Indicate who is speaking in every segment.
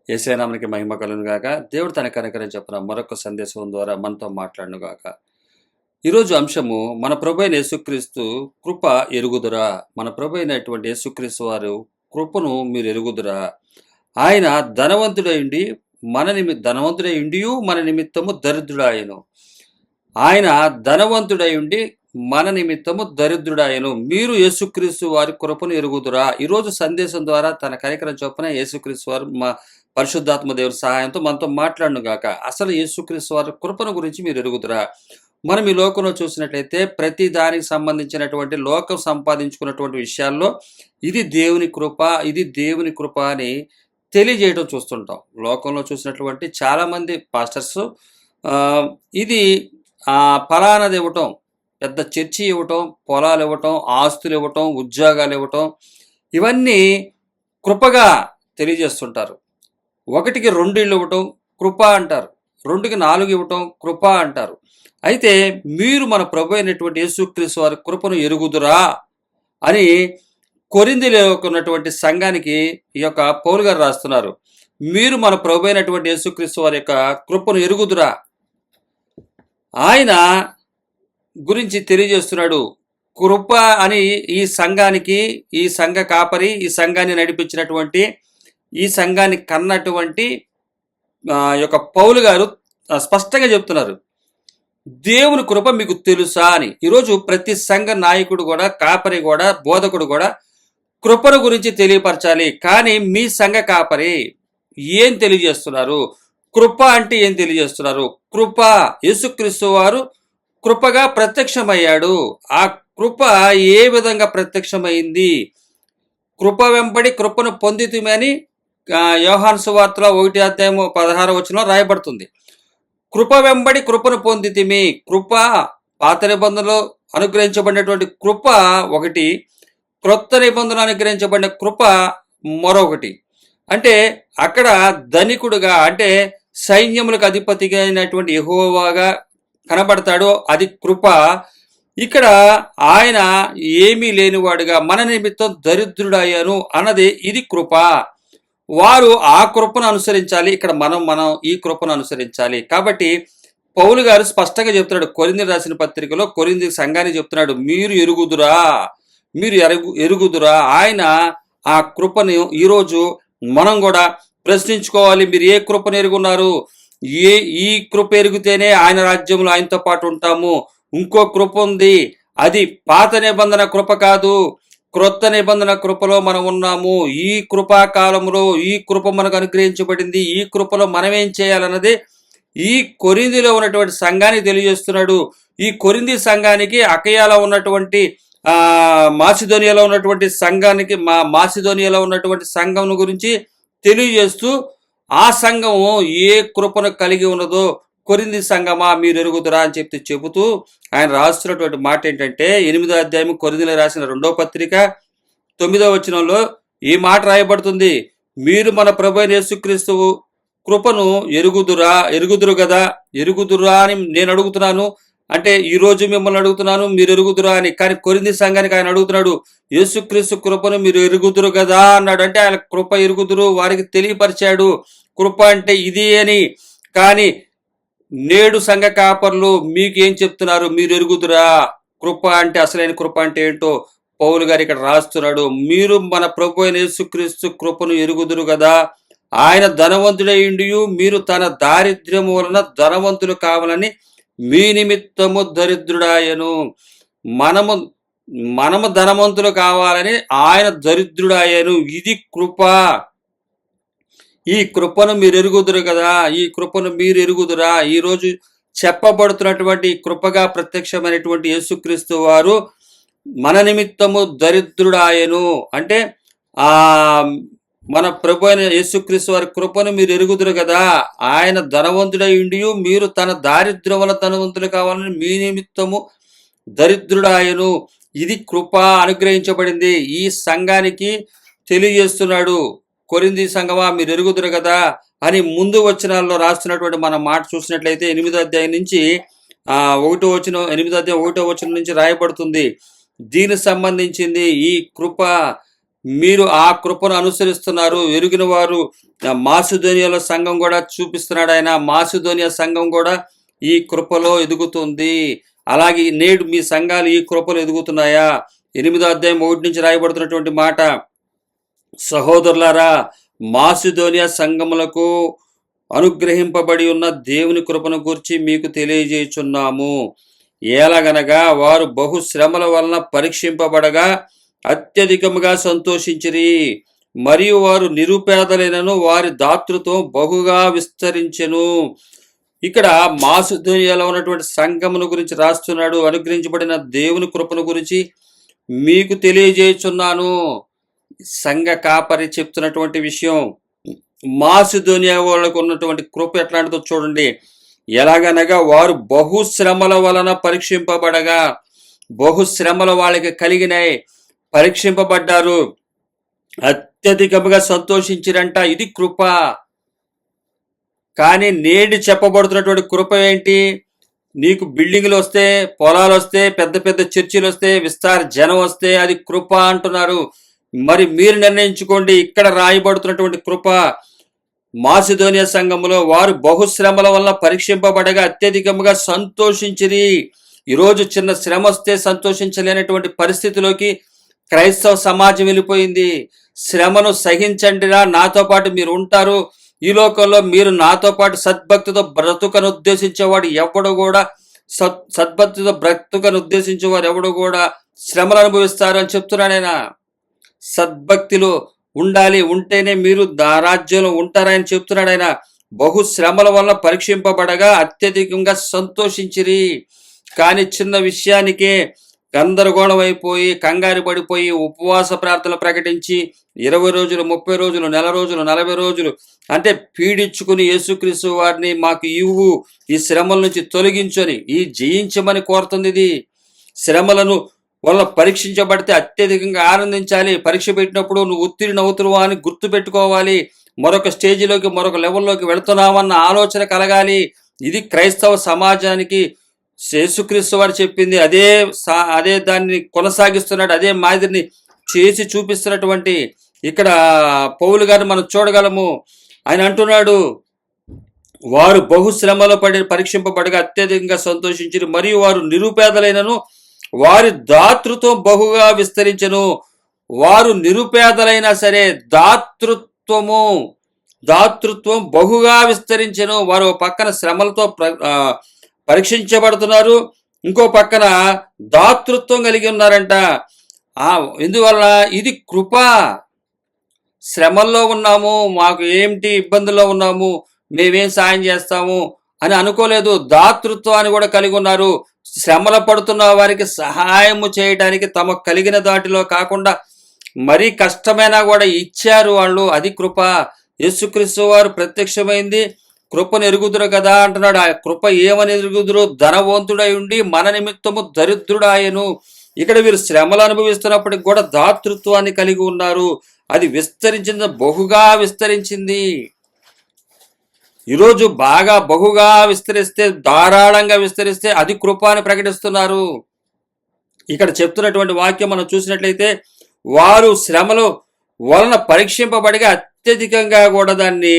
Speaker 1: యేసయ్య నామమునకి మహిమ కలుగును గాక. దేవుడు తన కనికరం చొప్పున మరొక సందేశం ద్వారా మనతో మాట్లాడును గాక. ఈరోజు అంశము మన ప్రభువైన యేసుక్రీస్తు కృప ఎరుగుదురా. మన ప్రభువైనటువంటి యేసుక్రీస్తు వారు కృపను మీరు ఎరుగుదురా. ఆయన ధనవంతుడైండి మన నిమిత్తము దరిద్రుడాయను. ఆయన ధనవంతుడై ఉండి మన నిమిత్తము దరిద్రుడాయను. మీరు యేసుక్రీస్తు వారి కృపను ఎరుగుదురా. ఈరోజు సందేశం ద్వారా తన కనికరం చొప్పున యేసుక్రీస్తు వారు మా పరిశుద్ధాత్మ దేవుని సహాయంతో మనతో మాట్లాడును గాక. అసలు యేసుక్రీస్తు వారి కృపను గురించి మీరు ఎరుగుదురా. మనం ఈ లోకంలో చూసినట్లయితే ప్రతి దానికి సంబంధించినటువంటి లోకం సంపాదించుకున్నటువంటి విషయాల్లో ఇది దేవుని కృప అని తెలియజేయడం చూస్తుంటాం. లోకంలో చూసినటువంటి చాలామంది పాస్టర్స్ ఇది ఫలానాది ఇవ్వటం, పెద్ద చర్చి ఇవ్వటం, పొలాలు ఇవ్వటం, ఆస్తులు ఇవ్వటం, ఉద్యోగాలు ఇవ్వటం, ఇవన్నీ కృపగా తెలియజేస్తుంటారు. 1కి 2 ఇళ్ళు ఇవ్వటం కృప అంటారు, 2కి 4 ఇవ్వటం కృప అంటారు. అయితే మీరు మన ప్రభు అయినటువంటి యేసుక్రీస్తు వారి కృపను ఎరుగుదురా అని కొరింథీలో ఉన్నటువంటి సంఘానికి ఈ యొక్క పౌలు గారు రాస్తున్నారు. మీరు మన ప్రభు అయినటువంటి యేసుక్రీస్తు వారి యొక్క కృపను ఎరుగుదురా. ఆయన గురించి తెలియజేస్తున్నాడు. కృప అని ఈ సంఘానికి, ఈ సంఘ కాపరి, ఈ సంఘాన్ని నడిపించినటువంటి, ఈ సంఘాన్ని కన్నటువంటి యొక్క పౌలు గారు స్పష్టంగా చెప్తున్నారు, దేవుని కృప మీకు తెలుసా అని. ఈరోజు ప్రతి సంఘ నాయకుడు కూడా, కాపరి కూడా, బోధకుడు కూడా కృపను గురించి తెలియపరచాలి. కానీ మీ సంఘ కాపరి ఏం తెలియజేస్తున్నారు? కృప అంటే ఏం తెలియజేస్తున్నారు? కృప, యేసుక్రీస్తు వారు కృపగా ప్రత్యక్షమయ్యాడు. ఆ కృప ఏ విధంగా ప్రత్యక్షమైంది? కృప వెంబడి కృపను పొందితిమని యోహాను సువార్తలో 1:16 రాయబడుతుంది. కృప వెంబడి కృపను పొందితిమి. కృప పాత నిబంధనలో అనుగ్రహించబడినటువంటి కృప ఒకటి, క్రొత్త నిబంధనలు అనుగ్రహించబడిన కృప మరొకటి. అంటే అక్కడ ధనికుడుగా, అంటే సైన్యములకు అధిపతిగా అయినటువంటి యెహోవాగా కనబడతాడు, అది కృప. ఇక్కడ ఆయన ఏమీ లేనివాడుగా మన నిమిత్తం దరిద్రుడయ్యాను అన్నది ఇది కృప. వారు ఆ కృపను అనుసరించాలి, ఇక్కడ మనం ఈ కృపను అనుసరించాలి. కాబట్టి పౌలు గారు స్పష్టంగా చెప్తున్నాడు, కొరింథీ రాసిన పత్రికలో కొరింథీ సంఘానికి చెప్తున్నాడు, మీరు ఎరుగుదురా. ఆయన ఆ కృపను ఈరోజు మనం కూడా ప్రశ్నించుకోవాలి. మీరు ఏ కృపను ఎరుగున్నారు? ఈ కృప ఎరిగితేనే ఆయన రాజ్యంలో ఆయనతో పాటు ఉంటాము. ఇంకో కృప ఉంది, అది పాత నిబంధన కృప కాదు, క్రొత్త నిబంధన కృపలో మనం ఉన్నాము. ఈ కృపా కాలంలో ఈ కృప మనకు అనుగ్రహించబడింది. ఈ కృపలో మనం ఏం చేయాలన్నది ఈ కొరింథీలో ఉన్నటువంటి సంఘానికి తెలియజేస్తున్నాడు. ఈ కొరింథీ సంఘానికి అకయాలో ఉన్నటువంటి మాసిదోనియాలో ఉన్నటువంటి సంఘానికి, మాసిదోనియాలో ఉన్నటువంటి సంఘం గురించి తెలియజేస్తూ, ఆ సంఘము ఏ కృపను కలిగి ఉన్నదో కొరింథీ సంఘమా మీరు ఎరుగుదురా అని చెబుతూ ఆయన రాస్తున్నటువంటి మాట ఏంటంటే, 8వ అధ్యాయం కొరింథీలో రాసిన 2వ పత్రిక 9వ వచనంలో ఈ మాట రాయబడుతుంది, మీరు మన ప్రభువైన యేసుక్రీస్తు కృపను ఎరుగుదురు అని నేను అడుగుతున్నాను. అంటే ఈ రోజు మిమ్మల్ని అడుగుతున్నాను, మీరు ఎరుగుదురా అని. కానీ కొరింథీ సంఘానికి ఆయన అడుగుతున్నాడు, యేసుక్రీస్తు కృపను మీరు ఎరుగుదురు కదా అన్నాడు. అంటే ఆయన కృప ఎరుగుదురు వారికి తెలియపరిచాడు, కృప అంటే ఇది అని. కానీ నేడు సంఘ కాపర్లు మీకు ఏం చెప్తున్నారు? మీరు ఎరుగుదురా. కృప అంటే, అసలైన కృప అంటే ఏంటో పౌలు గారు ఇక్కడ రాస్తున్నాడు. మీరు మన ప్రభు అయిన యేసుక్రీస్తు కృపను ఎరుగుదురు కదా. ఆయన ధనవంతుడైండి మీరు తన దారిద్ర్యము వలన ధనవంతులు కావాలని మీ నిమిత్తము దరిద్రుడాయను. మనము ధనవంతులు కావాలని ఆయన దరిద్రుడాయను. ఇది కృప. ఈ కృపను మీరు ఎరుగుదురా. ఈరోజు చెప్పబడుతున్నటువంటి కృపగా ప్రత్యక్షమైనటువంటి యేసుక్రీస్తు వారు మన నిమిత్తము దరిద్రుడాయను. అంటే మన ప్రభు అయిన యేసుక్రీస్తు వారి కృపను మీరు ఎరుగుదురు కదా. ఆయన ధనవంతుడై ఉండి మీరు తన దారిద్ర్యం వల్ల ధనవంతులు కావాలని మీ నిమిత్తము దరిద్రుడాయను. ఇది కృప అనుగ్రహించబడింది. ఈ సంఘానికి తెలియజేస్తున్నాడు, కొరింథీ సంఘమా మీరు ఎరుగుదురు కదా అని. ముందు వచనాల్లో రాస్తున్నటువంటి మన మాట చూసినట్లయితే 8వ అధ్యాయం నుంచి 1వ వచనం నుంచి రాయబడుతుంది. దీనికి సంబంధించింది ఈ కృప మీరు ఆ కృపను అనుసరిస్తున్నారు. ఎరిగిన వారు మాసిదోనియాలో సంఘం కూడా చూపిస్తున్నాడు ఆయన. మాసిదోనియా సంఘం కూడా ఈ కృపలో ఎదుగుతుంది. అలాగే నేడు మీ సంఘాలు ఈ కృపలో ఎదుగుతున్నాయా? 8వ అధ్యాయం 1 నుంచి రాయబడుతున్నటువంటి మాట, సహోదరులారా, మాసిదోనియా సంఘములకు అనుగ్రహింపబడి ఉన్న దేవుని కృపను గురించి మీకు తెలియజేయుచున్నాము. ఎలాగనగా వారు బహు శ్రమల వలన పరీక్షింపబడగా అత్యధికముగా సంతోషించిరి, మరియు వారు నిరుపేదలైనను వారి దాతృత్వం బహుగా విస్తరించెను. ఇక్కడ మాసిదోనియాలో ఉన్నటువంటి సంఘమును గురించి రాస్తున్నాడు. అనుగ్రహించబడిన దేవుని కృపను గురించి మీకు తెలియజేయుచున్నాను. సంఘ కాపరి చెప్తున్నటువంటి విషయం. మాసిదోనియా వాళ్ళకు ఉన్నటువంటి కృప ఎట్లాంటిదో చూడండి. ఎలాగనగా వారు బహుశ్రమల వలన పరీక్షింపబడగా, బహుశ్రమలు వాళ్ళకి కలిగినాయి, పరీక్షింపబడ్డారు, అత్యధికంగా సంతోషించిరంట. ఇది కృప. కానీ నేడు చెప్పబడుతున్నటువంటి కృప ఏంటి? నీకు బిల్డింగ్లు వస్తే, పొలాలు వస్తే, పెద్ద పెద్ద చర్చిలు వస్తే, విస్తార జనం వస్తే అది కృప అంటున్నారు. మరి మీరు నిర్ణయించుకోండి. ఇక్కడ రాయబడుతున్నటువంటి కృప, మాసిదోనియా సంఘములో వారు బహుశ్రమల వల్ల పరీక్షింపబడగా అత్యధికంగా సంతోషించిరి. ఈరోజు చిన్న శ్రమ వస్తే సంతోషించలేనటువంటి పరిస్థితిలోకి క్రైస్తవ సమాజం వెళ్ళిపోయింది. శ్రమను సహించండిరా, నాతో పాటు మీరు ఉంటారు, ఈ లోకంలో మీరు నాతో పాటు సద్భక్తితో బ్రతుకను ఉద్దేశించేవాడు ఎవడు కూడా, సద్భక్తితో బ్రతుకను ఉద్దేశించేవారు ఎవడు కూడా శ్రమలు అనుభవిస్తారు అని చెప్తున్నాడు ఆయన. సద్భక్తిలో ఉండాలి, ఉంటేనే మీరు రాజ్యంలో ఉంటారని చెప్తున్నాడు ఆయన. బహుశ్రమల వల్ల పరీక్షింపబడగా అత్యధికంగా సంతోషించిరి. కానీ చిన్న విషయానికే గందరగోళం అయిపోయి, కంగారు పడిపోయి, ఉపవాస ప్రార్థనలు ప్రకటించి 20 రోజులు, 30 రోజులు, నెల రోజులు, 40 రోజులు అంటే పీడించుకుని యేసుక్రీస్తు వారిని మాకు ఇవ్వు, ఈ శ్రమల నుంచి తొలగించని, ఈ జయించమని కోరుతుంది. ఇది శ్రమలను వల్ల పరీక్షించబడితే అత్యధికంగా ఆనందించాలి. పరీక్ష పెట్టినప్పుడు నువ్వు ఉత్తీర్ణ అవుతున్నావా అని గుర్తు పెట్టుకోవాలి. మరొక స్టేజిలోకి, మరొక లెవెల్లోకి వెళుతున్నావన్న ఆలోచన కలగాలి. ఇది క్రైస్తవ సమాజానికి యేసుక్రీస్తు వారు చెప్పింది. అదే దాన్ని కొనసాగిస్తున్నాడు. అదే మాదిరిని చేసి చూపిస్తున్నటువంటి ఇక్కడ పౌలు గారిని మనం చూడగలము. ఆయన అంటున్నాడు, వారు బహుశ్రమలో పరీక్షింపబడగా అత్యధికంగా సంతోషించి, మరియు వారు నిరుపేదలైనను వారి దాతృత్వం బహుగా విస్తరించెను. వారు నిరుపేదలైనా సరే దాతృత్వం బహుగా విస్తరించెను. వారు పక్కన శ్రమలతో పరీక్షించబడుతున్నారు, ఇంకో పక్కన దాతృత్వం కలిగి ఉన్నారంట. ఎందువల్ల? ఇది కృప. శ్రమల్లో ఉన్నాము, మాకు ఏంటి ఇబ్బందుల్లో ఉన్నాము, మేమేం సాయం చేస్తాము అని అనుకోలేదు. దాతృత్వాన్ని కూడా కలిగి ఉన్నారు. శ్రమల పడుతున్న వారికి సహాయము చేయడానికి తమ కలిగిన దాటిలో కాకుండా మరీ కష్టమైనా కూడా ఇచ్చారు వాళ్ళు. అది కృప. యేసుక్రీస్తు వారు ప్రత్యక్షమైంది కృపను ఎరుగుదురు కదా అంటున్నాడు. ఆ కృప ఏమని ఎరుగుదురు? ధనవంతుడై ఉండి మన నిమిత్తము దరిద్రుడాయను. ఇక్కడ వీరు శ్రమలు అనుభవిస్తున్నప్పటికి కూడా దాతృత్వాన్ని కలిగి ఉన్నారు. అది విస్తరించింది, బహుగా విస్తరించింది. ఈరోజు బాగా బహుగా విస్తరిస్తే, ధారాళంగా విస్తరిస్తే అది కృప అని ప్రకటిస్తున్నారు. ఇక్కడ చెప్తున్నటువంటి వాక్యం మనం చూసినట్లయితే, వారు శ్రమలు వలన పరీక్షింపబడిగా అత్యధికంగా కూడా దాన్ని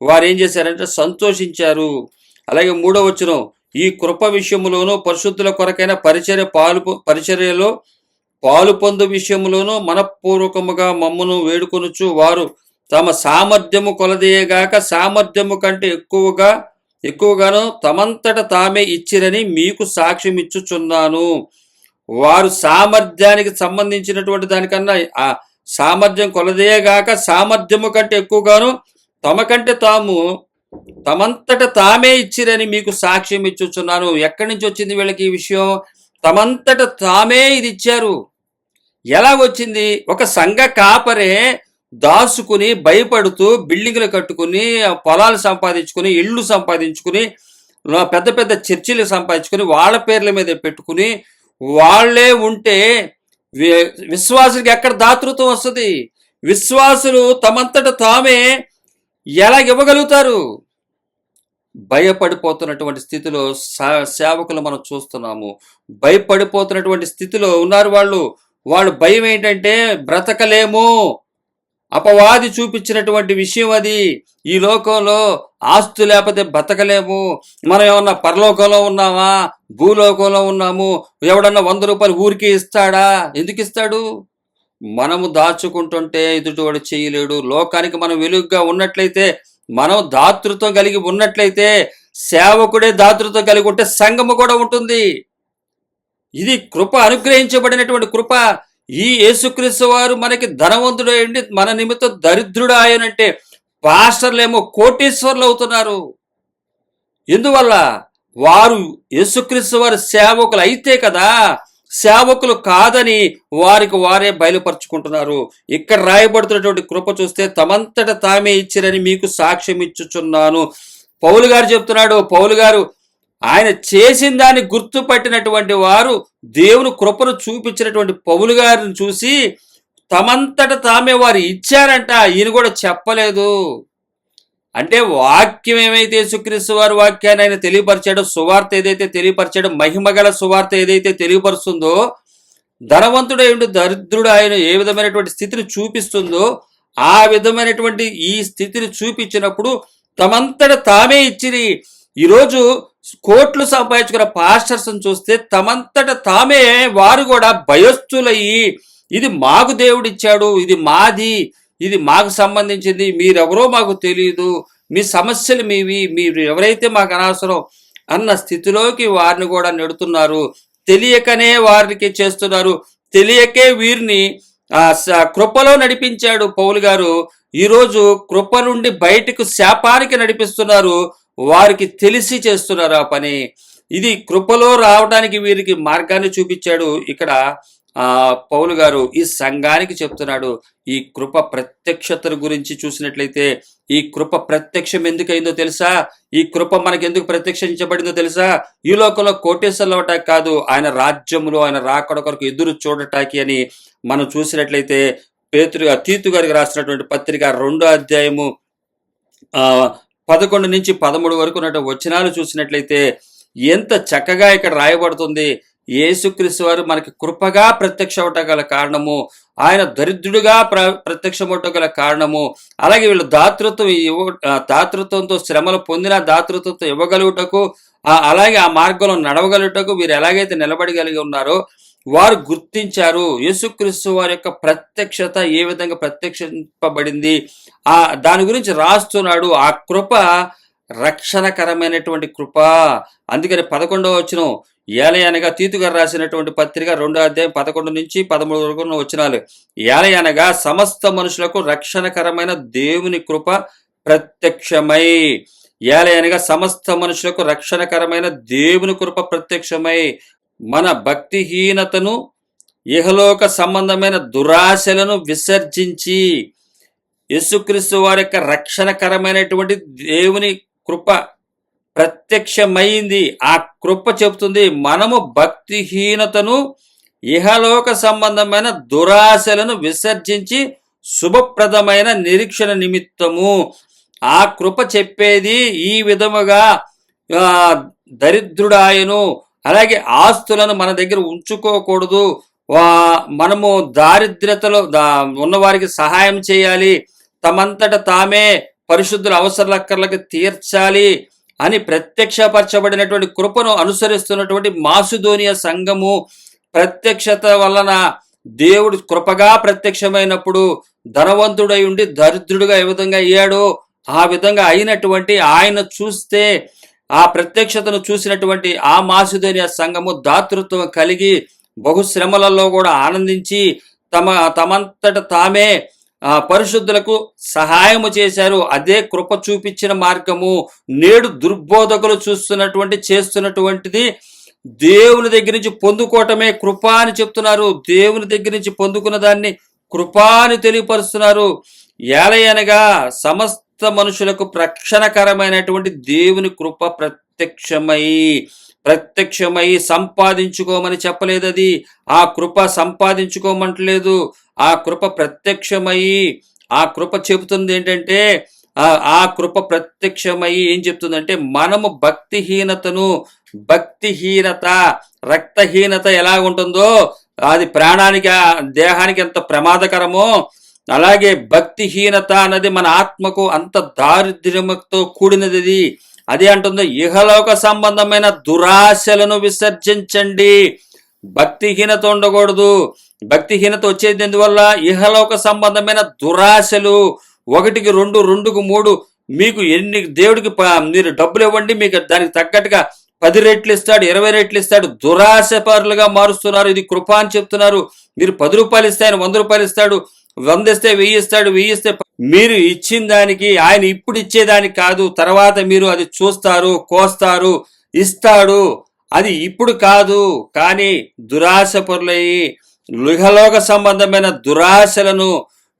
Speaker 1: వారు ఏం చేశారంటే సంతోషించారు. అలాగే 3వ వచనం, ఈ కృప విషయములోను పరిశుద్ధుల కొరకైన పరిచర్యలో పాలు పొందు విషయములోను మనపూర్వకముగా మమ్మను వేడుకొనుచు వారు తమ సామర్థ్యము కొలదేయగాక సామర్థ్యము కంటే ఎక్కువగాను తమంతట తామే ఇచ్చిరని మీకు సాక్ష్యం ఇచ్చుచున్నాను. వారు సామర్థ్యానికి సంబంధించినటువంటి దానికన్నా ఆ సామర్థ్యం కొలదేయగాక సామర్థ్యము కంటే ఎక్కువగాను తమంతట తామే ఇచ్చిరని మీకు సాక్ష్యం ఇచ్చుచున్నాను. ఎక్కడి నుంచి వచ్చింది వీళ్ళకి ఈ విషయం? తమంతట తామే ఇది ఇచ్చారు. ఎలా వచ్చింది? ఒక సంఘ కాపరే దాసుకుని భయపడుతూ బిల్డింగ్లు కట్టుకుని, పొలాలు సంపాదించుకుని, ఇళ్ళు సంపాదించుకుని, పెద్ద పెద్ద చర్చిలు సంపాదించుకుని, వాళ్ళ పేర్ల మీద పెట్టుకుని వాళ్ళే ఉంటే విశ్వాసులకి ఎక్కడ దాతృత్వం వస్తుంది? విశ్వాసులు తమంతట తామే ఎలా ఇవ్వగలుగుతారు? భయపడిపోతున్నటువంటి స్థితిలో సేవకులు మనం చూస్తున్నాము. భయపడిపోతున్నటువంటి స్థితిలో ఉన్నారు వాళ్ళు. వాళ్ళు భయం ఏంటంటే బ్రతకలేము. అపవాది చూపించినటువంటి విషయం అది. ఈ లోకంలో ఆస్తు లేకపోతే బతకలేము. మనం ఏమన్నా పరలోకంలో ఉన్నామా, భూలోకంలో ఉన్నాము, ఎవడన్నా 100 రూపాయలు ఊరికే ఇస్తాడా? ఎందుకు ఇస్తాడు? మనము దాచుకుంటుంటే ఎదుటివాడు చేయలేడు. లోకానికి మనం వెలుగుగా ఉన్నట్లయితే, మనం దాతృత్వం కలిగి ఉన్నట్లయితే, సేవకుడే దాతృత్వం కలిగి ఉంటే సంఘము కూడా ఉంటుంది. ఇది కృప, అనుగ్రహించబడినటువంటి కృప. ఈ యేసుక్రీస్తు వారు మనకి ధనవంతుడై ఉండి మన నిమిత్తం దరిద్రుడు ఆయనంటే పాస్టర్లేమో కోటీశ్వర్లు అవుతున్నారు. ఎందువల్ల? వారు యేసుక్రీస్తు వారి సేవకులు అయితే కదా. సేవకులు కాదని వారికి వారే బయలుపరుచుకుంటున్నారు. ఇక్కడ రాయబడుతున్నటువంటి కృప చూస్తే తమంతట తామే ఇచ్చిరని మీకు సాక్ష్యం ఇచ్చుచున్నాను. పౌలు గారు చెప్తున్నాడు. పౌలు గారు ఆయన చేసిన దాన్ని గుర్తుపట్టినటువంటి వారు దేవుని కృపను చూపించినటువంటి పౌలు గారిని చూసి తమంతట తామే వారు ఇచ్చారంట. ఈయన కూడా చెప్పలేదు. అంటే వాక్యం ఏమైతే యేసుక్రీస్తు వారి వాక్యాన్ని ఆయన తెలియపరిచాడో, సువార్త ఏదైతే తెలియపరిచాడో, మహిమగల సువార్త ఏదైతే తెలియపరుస్తుందో, ధనవంతుడై ఉండి దరిద్రుడు ఆయన ఏ విధమైనటువంటి స్థితిని చూపిస్తుందో ఆ విధమైనటువంటి ఈ స్థితిని చూపించినప్పుడు తమంతట తామే ఇచ్చిరి. ఈరోజు కోట్లు సంపాదించుకున్న పాస్టర్స్ చూస్తే తమంతట తామే వారు కూడా భయస్థులయ్యి ఇది మాకు దేవుడిచ్చాడు, ఇది మాది, ఇది మాకు సంబంధించింది, మీరెవరో మాకు తెలియదు, మీ సమస్యలు మీవి, మీరు ఎవరైతే మాకు అనవసరం అన్న స్థితిలోకి వారిని కూడా నెడుతున్నారు. తెలియకనే వారికి చేస్తున్నారు. తెలియకే వీరిని కృపలో నడిపించాడు పౌలు గారు. ఈరోజు కృప నుండి బయటకు శాపానికి నడిపిస్తున్నారు. వారికి తెలిసి చేస్తున్నారు ఆ పని. ఇది కృపలో రావడానికి వీరికి మార్గాన్ని చూపించాడు. ఇక్కడ పౌలు గారు ఈ సంఘానికి చెప్తున్నాడు. ఈ కృప ప్రత్యక్షతను గురించి చూసినట్లయితే, ఈ కృప ప్రత్యక్షం ఎందుకైందో తెలుసా? ఈ కృప మనకి ఎందుకు ప్రత్యక్షించబడిందో తెలుసా? ఈ లోకంలో కోటేశ్వర్లు అవటానికి కాదు, ఆయన రాజ్యములో ఆయన రాకడ కొరకు ఎదురు చూడటానికి అని మనం చూసినట్లయితే తీతు గారికి రాసినటువంటి పత్రిక 2వ అధ్యాయము 11 నుంచి 13 వరకు ఉన్నటువంటి వచనాలు చూసినట్లయితే ఎంత చక్కగా ఇక్కడ రాయబడుతుంది. యేసుక్రీస్తు వారు మనకి కృపగా ప్రత్యక్ష అవటం గల కారణము, ఆయన దరిద్రుడుగా ప్రత్యక్షమవటం గల కారణము, అలాగే వీళ్ళు దాతృత్వంతో శ్రమలు పొందిన దాతృత్వంతో ఇవ్వగలుగుటకు, అలాగే ఆ మార్గంలో నడవగలుగుటకు వీరు ఎలాగైతే నిలబడగలిగి ఉన్నారో వారు గుర్తించారు. యేసుక్రీస్తు వారి యొక్క ప్రత్యక్షత ఏ విధంగా ప్రత్యక్షింపబడింది దాని గురించి రాస్తున్నాడు. ఆ కృప రక్షణకరమైనటువంటి కృప. అందుకని 11వ వచనం, ఏలయనగా తీతు గారు రాసినటువంటి పత్రిక 2వ అధ్యాయం 11 నుంచి 13 వరకు ఉన్న వచనాలు. ఏలయనగా సమస్త మనుషులకు రక్షణకరమైన దేవుని కృప ప్రత్యక్షమై, ఏలయనగా సమస్త మనుషులకు రక్షణకరమైన దేవుని కృప ప్రత్యక్షమై మన భక్తిహీనతను ఇహలోక సంబంధమైన దురాశలను విసర్జించి యేసుక్రీస్తు వారి యొక్క రక్షణకరమైనటువంటి దేవుని కృప ప్రత్యక్షమైంది. ఆ కృప చెబుతుంది మనము భక్తిహీనతను ఇహలోక సంబంధమైన దురాశలను విసర్జించి శుభప్రదమైన నిరీక్షణ నిమిత్తము. ఆ కృప చెప్పేది ఈ విధముగా దరిద్రుడాయను, అలాగే ఆస్తులను మన దగ్గర ఉంచుకోకూడదు, మనము దారిద్ర్యతలో ఉన్నవారికి సహాయం చేయాలి, తమంతట తామే పరిశుద్ధుల అవసరాలకి తీర్చాలి అని ప్రత్యక్షపరచబడినటువంటి కృపను అనుసరిస్తున్నటువంటి మాసిదోనియా సంఘము ప్రత్యక్షత వలన దేవుడు కృపగా ప్రత్యక్షమైనప్పుడు ధనవంతుడై ఉండి దరిద్రుడుగా ఏ విధంగా అయ్యాడో ఆ విధంగా అయినటువంటి ఆయన చూస్తే, ఆ ప్రత్యక్షతను చూసినటువంటి ఆ మాసిదోనియా సంఘము దాతృత్వం కలిగి బహుశ్రమలలో కూడా ఆనందించి తమంతట తామే పరిశుద్ధులకు సహాయము చేశారు. అదే కృప చూపించిన మార్గము. నేడు దుర్బోధకులు చేస్తున్నటువంటిది దేవుని దగ్గర నుంచి పొందుకోవటమే కృప అని చెప్తున్నారు. దేవుని దగ్గర నుంచి పొందుకున్న దాన్ని కృప అని తెలియపరుస్తున్నారు. ఏలయనగా సమస్త మనుషులకు రక్షణకరమైనటువంటి దేవుని కృప ప్రత్యక్షమై సంపాదించుకోమని చెప్పలేదు. అది ఆ కృప సంపాదించుకోమంటలేదు. ఆ కృప ప్రత్యక్షమయ్యి, ఆ కృప చెబుతుంది ఏంటంటే, ఆ కృప ప్రత్యక్షమయ్యి ఏం చెప్తుందంటే మనము రక్తహీనత ఎలా ఉంటుందో అది ప్రాణానికి దేహానికి ఎంత ప్రమాదకరమో, అలాగే భక్తిహీనత అన్నది మన ఆత్మకు అంత దారిద్ర్యముతో కూడినది. అదే అంటుంది, ఇహలోక సంబంధమైన దురాశలను విసర్జించండి. భక్తిహీనత ఉండకూడదు. భక్తిహీనత వచ్చేది ఎందువల్ల? ఇహలోక సంబంధమైన దురాశలు. 1కి 2, 2కి 3. మీకు ఎన్ని దేవుడికి మీరు డబ్బులు ఇవ్వండి, మీకు దానికి తగ్గట్టుగా 10 రెట్లు ఇస్తాడు, 20 రెట్లు ఇస్తాడు. దురాశ పరులుగా మారుస్తున్నారు. ఇది కృప అని చెప్తున్నారు. మీరు 10 రూపాయలు ఇస్తే ఆయన 100 రూపాయలు ఇస్తాడు, 100 ఇస్తే 1000 ఇస్తాడు, 1000 ఇస్తే మీరు ఇచ్చిన దానికి ఆయన ఇప్పుడు ఇచ్చేదానికి కాదు, తర్వాత మీరు అది చూస్తారు, కోస్తారు, ఇస్తాడు. అది ఇప్పుడు కాదు. కానీ దురాశ పరులయ్యి ఇహలోక సంబంధమైన దురాశలను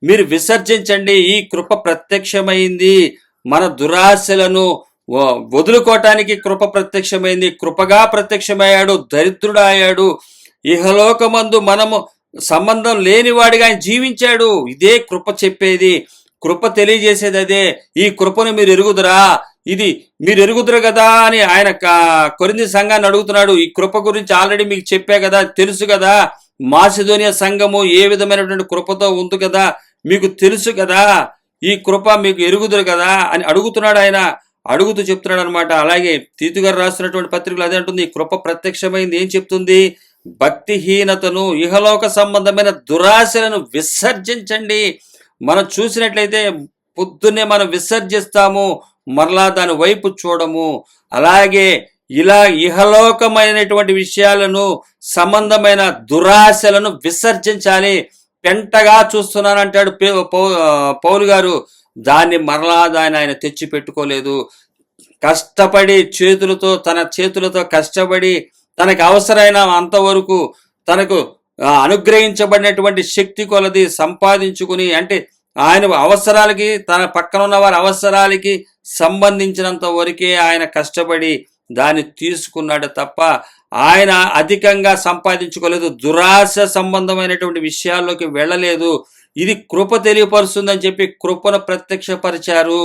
Speaker 1: మీరు విసర్జించండి. ఈ కృప ప్రత్యక్షమైంది. మన దురాశలను వదులుకోవటానికి కృప ప్రత్యక్షమైంది. కృపగా ప్రత్యక్షమయ్యాడు, దరిద్రుడాయాడు. ఇహలోకమందు మనము సంబంధం లేనివాడిగా ఆయన జీవించాడు. ఇదే కృప చెప్పేది. కృప తెలియజేసేది అదే. ఈ కృపను మీరు ఎరుగుదురా, ఇది మీరు ఎరుగుదురు కదా అని ఆయన కొరింథీ సంఘాన్ని అడుగుతున్నాడు. ఈ కృప గురించి ఆల్రెడీ మీకు చెప్పా కదా, తెలుసు కదా. మాసిదోనియా సంఘము ఏ విధమైనటువంటి కృపతో ఉంది కదా, మీకు తెలుసు కదా. ఈ కృప మీకు ఎరుగుదురు కదా అని అడుగుతున్నాడు ఆయన. అడుగుతూ చెప్తున్నాడు అనమాట. అలాగే తీతు గారు రాస్తున్నటువంటి పత్రికలు అదే అంటుంది, ఈ కృప ప్రత్యక్షమైంది. ఏం చెప్తుంది? భక్తిహీనతను, ఇహలోక సంబంధమైన దురాశలను విసర్జించండి. మనం చూసినట్లయితే పొద్దున్నే మనం విసర్జిస్తాము, మరలా దాని వైపు చూడము. అలాగే ఇలా ఇహలోకమైనటువంటి విషయాలను, సంబంధమైన దురాశలను విసర్జించాలి. పెంటగా చూస్తున్నానంటాడు పౌలు గారు. దాన్ని మరలా ఆయన తెచ్చి పెట్టుకోలేదు. కష్టపడి తన చేతులతో కష్టపడి తనకు అవసరమైన అంతవరకు తనకు అనుగ్రహించబడినటువంటి శక్తి కొలది సంపాదించుకుని, అంటే ఆయన అవసరాలకి, తన పక్కన ఉన్న వారి అవసరాలకి సంబంధించినంత వరకే ఆయన కష్టపడి దాన్ని తీసుకున్నాడు తప్ప ఆయన అధికంగా సంపాదించుకోలేదు. దురాశ సంబంధమైనటువంటి విషయాల్లోకి వెళ్ళలేదు. ఇది కృప తెలియపరుస్తుందని చెప్పి కృపను ప్రత్యక్షపరిచారు.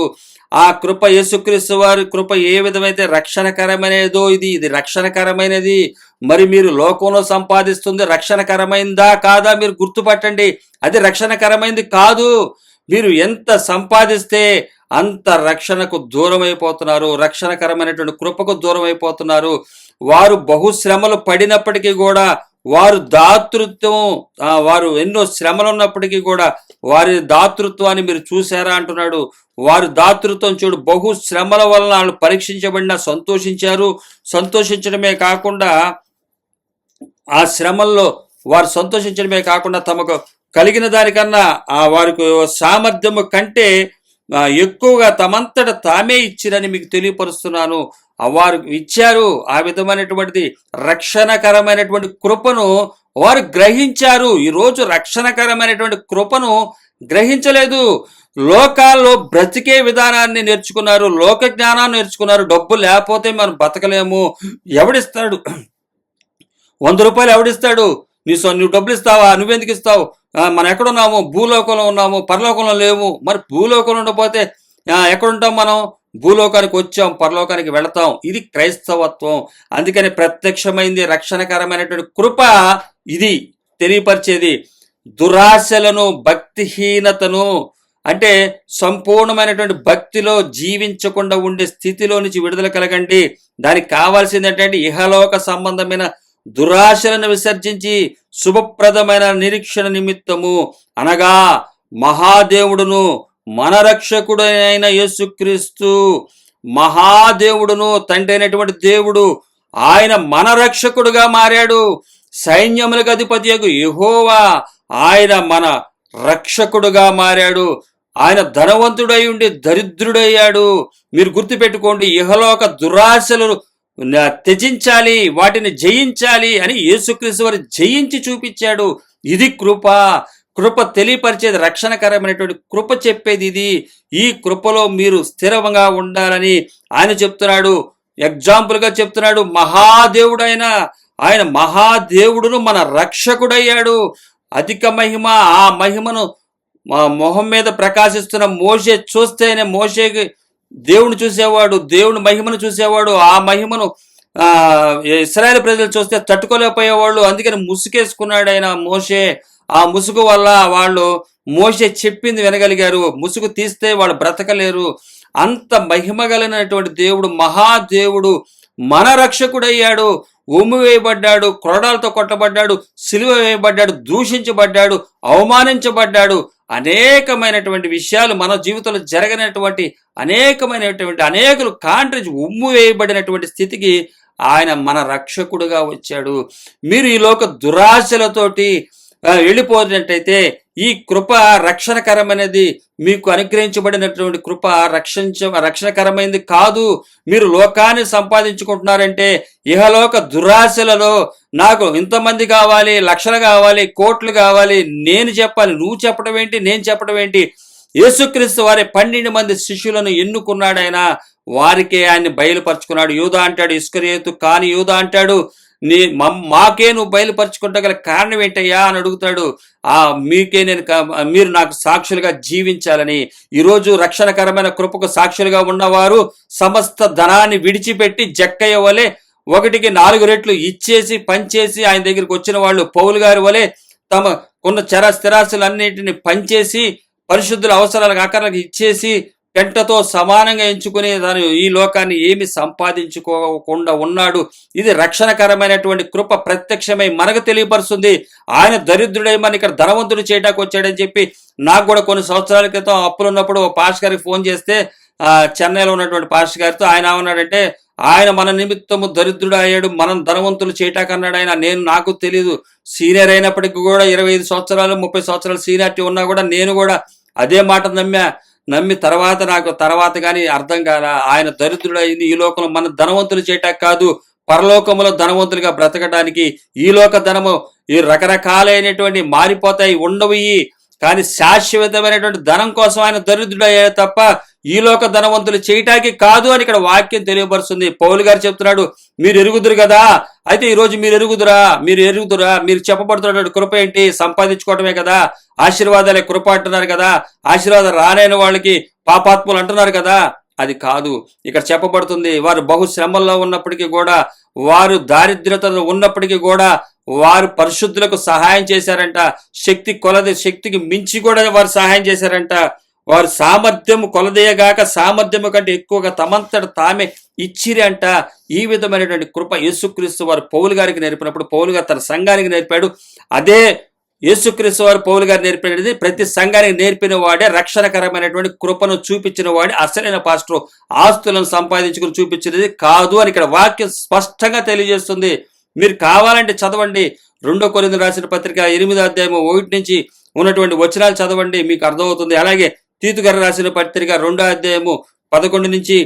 Speaker 1: ఆ కృప, యేసుక్రీస్తు వారి కృప ఏ విధమైతే రక్షణకరమైనదో ఇది రక్షణకరమైనది. మరి మీరు లోకంలో సంపాదిస్తుంది రక్షణకరమైందా కాదా మీరు గుర్తుపట్టండి. అది రక్షణకరమైంది కాదు. మీరు ఎంత సంపాదిస్తే అంత రక్షణకు దూరం అయిపోతున్నారు, రక్షణకరమైనటువంటి కృపకు దూరం అయిపోతున్నారు. వారు బహుశ్రమలు పడినప్పటికీ కూడా వారు దాతృత్వం, వారు ఎన్నో శ్రమలు ఉన్నప్పటికీ కూడా వారి దాతృత్వాన్ని మీరు చూసారా అంటున్నాడు. వారు దాతృత్వం చూడు, బహు శ్రమల వలన వాళ్ళు పరీక్షించబడిన సంతోషించారు. సంతోషించడమే కాకుండా ఆ శ్రమల్లో వారు సంతోషించడమే కాకుండా తమకు కలిగిన దానికన్నా వారికి సామర్థ్యము కంటే ఎక్కువగా తమంతట తామే ఇచ్చిరని మీకు తెలియపరుస్తున్నాను. వారు ఇచ్చారు. ఆ విధమైనటువంటి రక్షణకరమైనటువంటి కృపను వారు గ్రహించారు. ఈరోజు రక్షణకరమైనటువంటి కృపను గ్రహించలేదు. లోకాల్లో బ్రతికే విధానాన్ని నేర్చుకున్నారు, లోక జ్ఞానాన్ని నేర్చుకున్నారు. డబ్బు లేకపోతే మనం బతకలేము. ఎవడిస్తాడు? 100 రూపాయలు ఎవడిస్తాడు? నువ్వు డబ్బులు ఇస్తావా? నువ్వెందుకు ఇస్తావు? మనం ఎక్కడున్నాము? భూలోకంలో ఉన్నాము, పరలోకంలో లేము. మరి భూలోకంలో ఉండకపోతే ఎక్కడుంటాం మనం? భూలోకానికి వచ్చాం, పరలోకానికి వెళతాం. ఇది క్రైస్తవత్వం. అందుకని ప్రత్యక్షమైంది రక్షణకరమైనటువంటి కృప ఇది తెలియపరిచేది. దురాశలను, భక్తిహీనతను, అంటే సంపూర్ణమైనటువంటి భక్తిలో జీవించకుండా ఉండే స్థితిలో నుంచి విడుదల కలగండి. దానికి కావాల్సింది ఏంటంటే ఇహలోక సంబంధమైన దురాశలను విసర్జించి శుభప్రదమైన నిరీక్షణ నిమిత్తము, అనగా మహాదేవుడును మన రక్షకుడైన యేసుక్రీస్తు, మహాదేవుడును తండ్రి అయినటువంటి దేవుడు, ఆయన మన రక్షకుడుగా మారాడు. సైన్యములకు అధిపతియగు యెహోవా ఆయన మన రక్షకుడుగా మారాడు. ఆయన ధనవంతుడై ఉండి దరిద్రుడయ్యాడు. మీరు గుర్తుపెట్టుకోండి, ఇహలోక దురాశలను త్యజించాలి, వాటిని జయించాలి అని యేసుక్రీస్తు వారు జయించి చూపించాడు. ఇది కృప. కృప తెలియపరిచేది, రక్షణకరమైనటువంటి కృప చెప్పేది ఇది. ఈ కృపలో మీరు స్థిరంగా ఉండాలని ఆయన చెప్తున్నాడు. ఎగ్జాంపుల్గా చెప్తున్నాడు. మహాదేవుడైన ఆయన మహాదేవుడును మన రక్షకుడయ్యాడు. అధిక మహిమ, ఆ మహిమను మొహం మీద ప్రకాశిస్తున్న మోషే చూస్తేనే, మోషేకి దేవుని చూసేవాడు, దేవుని మహిమను చూసేవాడు. ఆ మహిమను ఆ ఇశ్రాయేలు ప్రజలు చూస్తే తట్టుకోలేకపోయేవాళ్ళు. అందుకని ముసుగేసుకున్నాడు ఆయన మోషే. ఆ ముసుగు వల్ల వాళ్ళు మోషే చెప్పింది వినగలిగారు. ముసుగు తీస్తే వాళ్ళు బ్రతకలేరు. అంత మహిమ కలిగినటువంటి దేవుడు, మహాదేవుడు మన రక్షకుడయ్యాడు. ఉమ్మి వేయబడ్డాడు, కొరడాలతో కొట్టబడ్డాడు, సిలువ వేయబడ్డాడు, దూషించబడ్డాడు, అవమానించబడ్డాడు. అనేకమైనటువంటి విషయాలు మన జీవితంలో జరగనటువంటి అనేకులు కాంట్రించి ఉమ్ము వేయబడినటువంటి స్థితికి ఆయన మన రక్షకుడుగా వచ్చాడు. మీరు ఈ లోక దురాశలతోటి వెళ్ళిపోయినట్టయితే ఈ కృప రక్షణకరమైనది. మీకు అనుగ్రహించబడినటువంటి కృప రక్షణకరమైనది కాదు. మీరు లోకాన్ని సంపాదించుకుంటున్నారంటే ఇహలోక దురాశలలో నాకు ఇంతమంది కావాలి, లక్షలు కావాలి, కోట్లు కావాలి, నేను చెప్పాలి, నువ్వు చెప్పడం ఏంటి, నేను చెప్పడం ఏంటి? యేసుక్రీస్తు వారి 12 మంది శిష్యులను ఎన్నుకున్నాడు ఆయన. వారికే ఆయన్ని బయలుపరుచుకున్నాడు. యూదా అంటాడు ఇస్కరియోతు కాని యూదా అంటాడు, మాకే నువ్వు బయలుపరుచుకుంటగల కారణం ఏంటయ్యా అని అడుగుతాడు. మీరు నాకు సాక్షులుగా జీవించాలని. ఈరోజు రక్షణకరమైన కృపకు సాక్షులుగా ఉన్నవారు సమస్త ధనాన్ని విడిచిపెట్టి జక్కయ్య వలె 1కి 4 రెట్లు ఇచ్చేసి పంచేసి ఆయన దగ్గరికి వచ్చిన వాళ్ళు పౌలు గారి వలె తమ కొన్న స్థిరాస్తులన్నింటినీ పంచేసి పరిశుద్ధుల అవసరాలకు ఆకారాలకు ఇచ్చేసి పెంటతో సమానంగా ఎంచుకుని దాని ఈ లోకాన్ని ఏమి సంపాదించుకోకుండా ఉన్నాడు. ఇది రక్షణకరమైనటువంటి కృప ప్రత్యక్షమై మనకు తెలియపరుస్తుంది. ఆయన దరిద్రుడై మన ఇక్కడ ధనవంతుడు చేయడానికి వచ్చాడని చెప్పి నాకు కూడా కొన్ని సంవత్సరాల క్రితం అప్పులున్నప్పుడు పాస్టర్ గారికి ఫోన్ చేస్తే చెన్నైలో ఉన్నటువంటి పాస్టర్ గారితో ఆయన ఏమన్నాడంటే, ఆయన మన నిమిత్తము దరిద్రుడు అయ్యాడు, మనం ధనవంతులు చేయటాకన్నాడు ఆయన. నాకు తెలీదు. సీనియర్ అయినప్పటికీ కూడా 25 సంవత్సరాలు 30 సంవత్సరాలు సీనియారిటీ ఉన్నా కూడా నేను కూడా అదే మాట నమ్మి తర్వాత కానీ అర్థం కాల. ఆయన దరిద్రుడు అయింది ఈ లోకంలో మన ధనవంతులు చేయటానికి కాదు, పరలోకములో ధనవంతులుగా బ్రతకడానికి. ఈ లోక ధనము ఈ రకరకాలైనటువంటి మారిపోతాయి, ఉండవు. కానీ శాశ్వతమైనటువంటి ధనం కోసం ఆయన దరిద్రుడు అయ్యాడు తప్ప ఈ లోక ధనవంతులు చేయటానికి కాదు అని ఇక్కడ వాక్యం తెలియపరుస్తుంది. పౌలు గారు చెప్తున్నాడు, మీరు ఎరుగుదురు కదా. అయితే ఈరోజు మీరు ఎరుగుదురా? మీరు చెప్పబడుతున్నటువంటి కృప ఏంటి? సంపాదించుకోవటమే కదా. ఆశీర్వాదాలే కృప అంటున్నారు కదా. ఆశీర్వాదం రానైన వాళ్ళకి పాపాత్ములు అంటున్నారు కదా. అది కాదు. ఇక్కడ చెప్పబడుతుంది, వారు బహు శ్రమల్లో ఉన్నప్పటికీ కూడా, వారు దారిద్ర్యతలో ఉన్నప్పటికీ కూడా వారు పరిశుద్ధులకు సహాయం చేశారంట. శక్తికి మించి కూడా వారు సహాయం చేశారంట. వారు సామర్థ్యము కొలదేయగాక సామర్థ్యము కంటే ఎక్కువగా తమంతట తామే ఇచ్చిరి అంట. ఈ విధమైనటువంటి కృప యేసుక్రీస్తు వారు పౌలు గారికి నేర్పినప్పుడు పౌలు గారు తన సంఘానికి నేర్పాడు. అదే యేసుక్రీస్తు వారు పౌలు గారు నేర్పినది ప్రతి సంఘానికి నేర్పిన వాడే రక్షణకరమైనటువంటి కృపను చూపించిన వాడే అసలైన పాస్టర్. ఆస్తులను సంపాదించుకుని చూపించినది కాదు అని ఇక్కడ వాక్యం స్పష్టంగా తెలియజేస్తుంది. మీరు కావాలంటే చదవండి. 2 కొరింథీయులకు రాసిన పత్రిక 8వ అధ్యాయం 1 నుంచి ఉన్నటువంటి వచనాలు చదవండి, మీకు అర్థమవుతుంది. అలాగే తీతు గారు రాసిన పత్రిక 2వ అధ్యాయము 11 నుంచి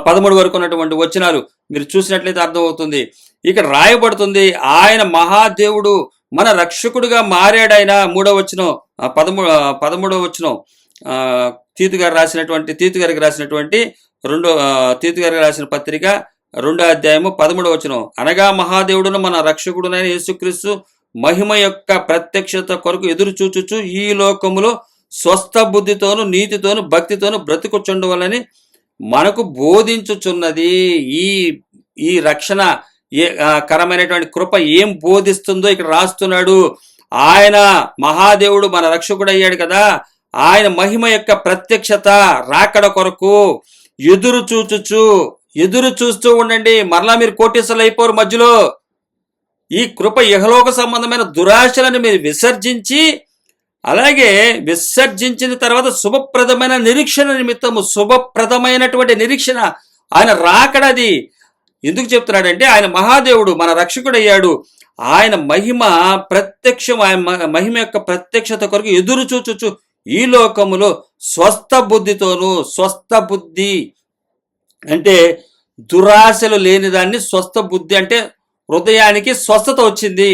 Speaker 1: 13 వరకు ఉన్నటువంటి వచనాలు మీరు చూసినట్లయితే అర్థమవుతుంది. ఇక్కడ రాయబడుతుంది, ఆయన మహాదేవుడు మన రక్షకుడుగా మారాడు. ఆయన 3వ వచనం 13వ వచనం తీతు గారికి రాసినటువంటి తీతు గారికి రాసిన పత్రిక 2వ అధ్యాయము 13వ వచనం, అనగా మహాదేవుడును మన రక్షకుడునైన యేసుక్రీస్తు మహిమ యొక్క ప్రత్యక్షత కొరకు ఎదురు చూచుచు ఈ లోకములో స్వస్థ బుద్ధితోను నీతితోను భక్తితోను బ్రతుకుచుండవలని మనకు బోధించుచున్నది. ఈ రక్షణ కరమైనటువంటి కృప ఏం బోధిస్తుందో ఇక్కడ రాస్తున్నాడు. ఆయన మహాదేవుడు మన రక్షకుడు అయ్యాడు కదా. ఆయన మహిమ యొక్క ప్రత్యక్షత రాకడ కొరకు ఎదురు చూస్తూ ఉండండి. మరలా మీరు కోటీశ్వరులు అయిపోరు మధ్యలో. ఈ కృప ఇహలోక సంబంధమైన దురాశలను మీరు విసర్జించిన తర్వాత శుభప్రదమైన నిరీక్షణ నిమిత్తము, శుభప్రదమైనటువంటి నిరీక్షణ ఆయన రాకడది. ఎందుకు చెప్తున్నాడంటే ఆయన మహాదేవుడు మన రక్షకుడయ్యాడు. ఆయన మహిమ ప్రత్యక్షం, ఆయన మహిమ యొక్క ప్రత్యక్షత కొరకు ఎదురు చూచుచు ఈ లోకములో స్వస్థ బుద్ధి అంటే దురాశలు లేని దాన్ని స్వస్థ బుద్ధి అంటే హృదయానికి స్వస్థత వచ్చింది.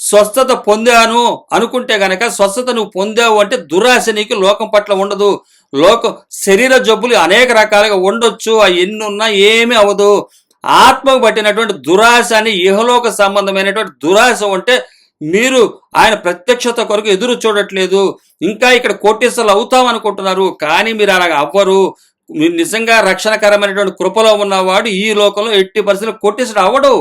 Speaker 1: స్వస్థత పొందాను అనుకుంటే గనక, స్వస్థత నువ్వు పొందావు అంటే దురాశ నీకు లోకం పట్ల ఉండదు. శరీర జబ్బులు అనేక రకాలుగా ఉండొచ్చు, ఎన్ని ఉన్నా ఏమీ అవ్వదు. ఆత్మకు పట్టినటువంటి దురాశ అని ఇహలోక సంబంధమైనటువంటి దురాశ ఉంటే మీరు ఆయన ప్రత్యక్షత కొరకు ఎదురు చూడట్లేదు. ఇంకా ఇక్కడ కోటీశ్వరులు అవుతాం అనుకుంటున్నారు, కానీ మీరు అలాగ అవ్వరు. మీరు నిజంగా రక్షణకరమైనటువంటి కృపలో ఉన్నవాడు ఈ లోకంలో ఎట్టి పరిస్థితుల్లో కొట్టేసాడు అవడు.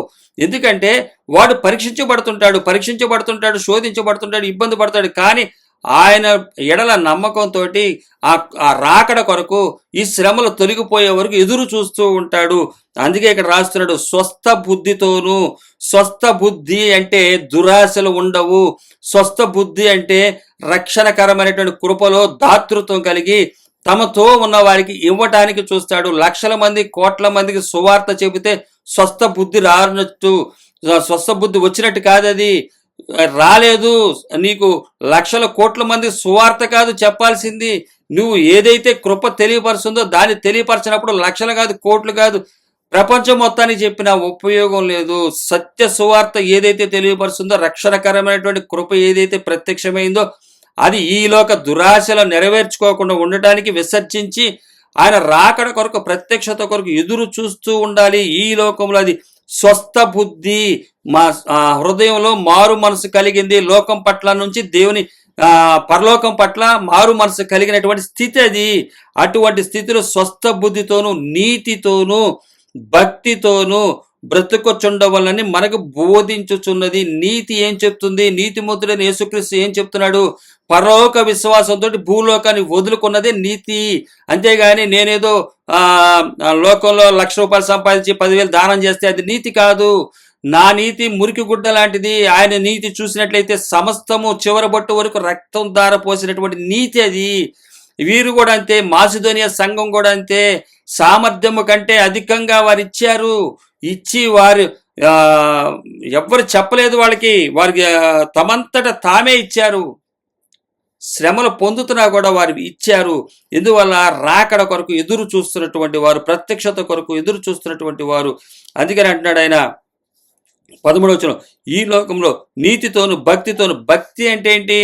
Speaker 1: ఎందుకంటే వాడు పరీక్షించబడుతుంటాడు, శోధించబడుతుంటాడు, ఇబ్బంది పడతాడు. కానీ ఆయన ఎడల నమ్మకంతో ఆ రాకడ కొరకు ఈ శ్రమలు తొలగిపోయే వరకు ఎదురు చూస్తూ ఉంటాడు. అందుకే ఇక్కడ రాస్తున్నాడు, స్వస్థ బుద్ధితోనూ. స్వస్థ బుద్ధి అంటే దురాశలు ఉండవు. స్వస్థ బుద్ధి అంటే రక్షణకరమైనటువంటి కృపలో దాతృత్వం కలిగి తమతో ఉన్న వారికి ఇవ్వటానికి చూస్తాడు. లక్షల మంది, కోట్ల మందికి సువార్త చెబితే స్వస్థ బుద్ధి రానట్టు, స్వస్థ బుద్ధి వచ్చినట్టు కాదు. అది రాలేదు. నీకు లక్షల కోట్ల మంది సువార్త కాదు చెప్పాల్సింది. నువ్వు ఏదైతే కృప తెలియపరుస్తుందో దాన్ని తెలియపరచినప్పుడు లక్షలు కాదు, కోట్లు కాదు, ప్రపంచం మొత్తానికి చెప్పిన ఉపయోగం లేదు. సత్య సువార్త ఏదైతే తెలియపరుస్తుందో, రక్షణకరమైనటువంటి కృప ఏదైతే ప్రత్యక్షమైందో అది ఈ లోక దురాశలు నెరవేర్చుకోకుండా ఉండటానికి విసర్జించి ఆయన రాకడ కొరకు, ప్రత్యక్షత కొరకు ఎదురు చూస్తూ ఉండాలి. ఈ లోకంలో అది స్వస్థ బుద్ధి, మా హృదయంలో మారు మనసు కలిగింది. లోకం పట్ల నుంచి దేవుని పరలోకం పట్ల మారు మనసు కలిగినటువంటి స్థితి అది. అటువంటి స్థితిలో స్వస్థ బుద్ధితోనూ, నీతితోనూ, భక్తితోనూ బ్రతుకొచ్చుండవలని మనకు బోధించుచున్నది. నీతి ఏం చెప్తుంది? నీతి ముద్రుడైన యేసుక్రీస్తు ఏం చెప్తున్నాడు? పరలోక విశ్వాసంతో భూలోకాన్ని వదులుకున్నదే నీతి. అంతేగాని నేనేదో లోకంలో ₹1,00,000 సంపాదించి 10,000 దానం చేస్తే అది నీతి కాదు. నా నీతి మురికి గుడ్డ లాంటిది. ఆయన నీతి చూసినట్లయితే సమస్తము చివరబొట్టు వరకు రక్తం ధార పోసినటువంటి నీతి అది. వీరు కూడా అంతే, మాసిదోనియా సంఘం కూడా అంతే. సామర్థ్యము కంటే అధికంగా వారు ఇచ్చారు. ఇచ్చి వారు ఎవ్వరు చెప్పలేదు వారికి తమంతట తామే ఇచ్చారు. శ్రమలు పొందుతున్నా కూడా వారు ఇచ్చారు. ఎందువల్ల? రాకడ కొరకు ఎదురు చూస్తున్నటువంటి వారు, ప్రత్యక్షత కొరకు ఎదురు చూస్తున్నటువంటి వారు. అందుకని అంటున్నాడు ఆయన 13వ వచనం, ఈ లోకంలో నీతితోను భక్తితోను. భక్తి అంటే ఏంటి?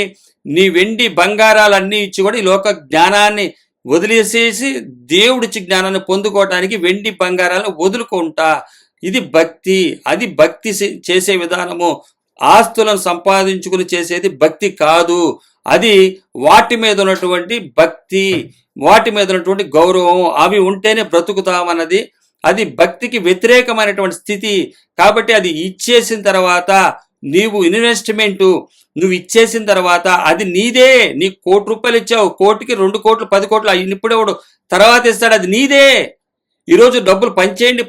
Speaker 1: నీ వెండి బంగారాలన్నీ ఇచ్చి కూడా ఈ లోక జ్ఞానాన్ని వదిలేసేసి దేవుడిచ్చి జ్ఞానాన్ని పొందుకోవటానికి వెండి బంగారాలను వదులుకుంటా. ఇది భక్తి. అది భక్తి చేసే విధానము. ఆస్తులను సంపాదించుకుని చేసేది భక్తి కాదు. అది వాటి మీద ఉన్నటువంటి భక్తి, వాటి మీద ఉన్నటువంటి గౌరవం, అవి ఉంటేనే బ్రతుకుతామన్నది. అది భక్తికి వ్యతిరేకమైనటువంటి స్థితి. కాబట్టి అది ఇచ్చేసిన తర్వాత నీవు ఇన్వెస్ట్మెంటు, నువ్వు ఇచ్చేసిన తర్వాత అది నీదే. నీ ₹1,00,000 ఇచ్చావు, కోటికి 2 కోట్లు 10 కోట్లు ఇప్పుడెవడు తర్వాత ఇస్తాడు, అది నీదే. ఈరోజు డబ్బులు పంచేయండి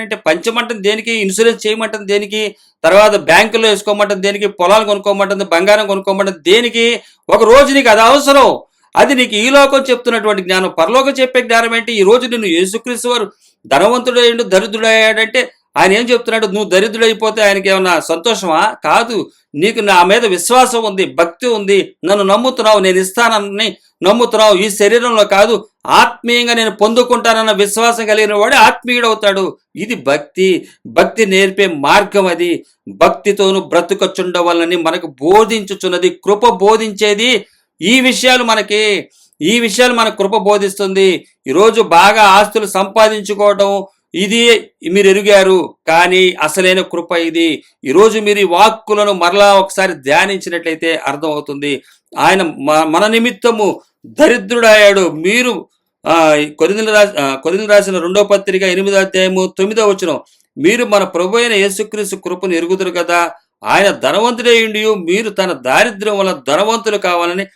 Speaker 1: అంటే పంచమంటుంది దేనికి? ఇన్సూరెన్స్ చేయమంటుంది దేనికి? తర్వాత బ్యాంకులో వేసుకోమంటుంది దేనికి? పొలాలు కొనుక్కోమంటుంది, బంగారం కొనుక్కోమంటుంది దేనికి? ఒక రోజు నీకు అది అవసరం. అది నీకు ఈ లోకం చెప్తున్నటువంటి జ్ఞానం. పరలోకం చెప్పే జ్ఞానం ఏంటి? ఈ రోజు నిన్ను యేసుక్రీస్తు వారు ధనవంతుడయ్యాడు, దరిద్రుడయ్యాడంటే ఆయన ఏం చెప్తున్నాడు? నువ్వు దరిద్రుడైపోతే ఆయనకి ఏమన్నా సంతోషమా? కాదు. నీకు నా మీద విశ్వాసం ఉంది, భక్తి ఉంది, నన్ను నమ్ముతున్నావు, నేను ఇస్తానని నమ్ముతున్నావు. ఈ శరీరంలో కాదు, ఆత్మీయంగా నేను పొందుకుంటానన్న విశ్వాసం కలిగిన వాడే ఆత్మీయుడు అవుతాడు. ఇది భక్తి. భక్తి నేర్పే మార్గం అది. భక్తితోను బ్రతుకొచ్చుండవలని మనకు బోధించుచున్నది. కృప బోధించేది ఈ విషయాలు మన కృప బోధిస్తుంది. ఈరోజు బాగా ఆస్తులు సంపాదించుకోవడం ఇది మీరు ఎరిగారు, కానీ అసలైన కృప ఇది. ఈరోజు మీరు ఈ వాక్కులను మరలా ఒకసారి ధ్యానించినట్లయితే అర్థమవుతుంది. ఆయన మన నిమిత్తము దరిద్రుడయ్యాడు. మీరు కొరింథీయులకు రాసిన 2వ పత్రిక 8వ అధ్యాయము 9వ వచనం, మీరు మన ప్రభు అయిన యేసుక్రీస్తు కృపను ఎరుగుదురు కదా. ఆయన ధనవంతుడై ఉండి మీరు తన దారిద్ర్యం వల్ల ధనవంతులు కావాలని